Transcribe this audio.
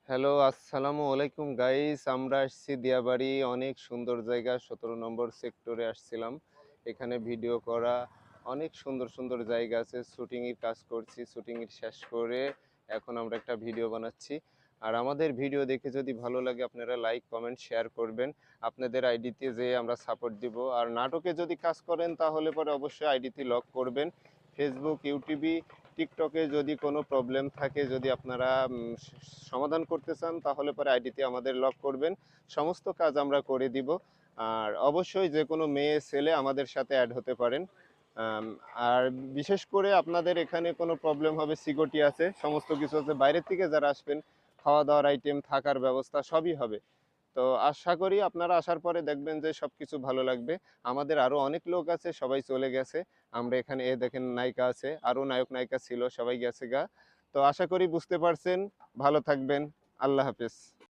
Hello, আসসালামু আলাইকুম guys. আমরা আসছি দিয়াবাড়ি, অনেক সুন্দর জায়গা। 17 নম্বর সেক্টরে আসছিলাম। এখানে ভিডিও করা অনেক সুন্দর সুন্দর জায়গা আছে। শুটিংয়ের কাজ করছি, শুটিংয়ের শেষ করে এখন আমরা একটা ভিডিও বানাচ্ছি। আর আমাদের ভিডিও দেখে যদি ভালো লাগে আপনারা লাইক কমেন্ট শেয়ার করবেন। আপনাদের আইডিতে যে আমরা সাপোর্ট দিব। আর নাটকে যদি কাজ করেন তাহলে পরে অবশ্যই আইডিতে লক করবেন। ফেসবুক, ইউটিউবে, টিকটকে যদি কোনো প্রবলেম থাকে, যদি আপনারা সমাধান করতে চান তাহলে পরে আইডিতে আমাদের লক করবেন। সমস্ত কাজ আমরা করে দিব। আর অবশ্যই যে কোনো মেয়ে ছেলে আমাদের সাথে অ্যাড হতে পারেন। আম, আর বিশেষ করে আপনাদের এখানে কোনো প্রবলেম হবে, সিকিউরিটি আছে, সমস্ত কিছু আছে। বাইরের থেকে যারা আসবেন খাওয়া দাওয়ার আইটেম, থাকার ব্যবস্থা সবই হবে। তো আশা করি আপনারা আসার পরে দেখবেন যে সবকিছু ভালো লাগবে। আমাদের আরো অনেক লোক আছে, সবাই চলে গেছে। আমরা এখানে দেখেন নায়িকা আছে, আরো নায়ক নায়িকা ছিল, সবাই গেছে গা। তো আশা করি বুঝতে পারছেন। ভালো থাকবেন। আল্লাহ হাফেজ।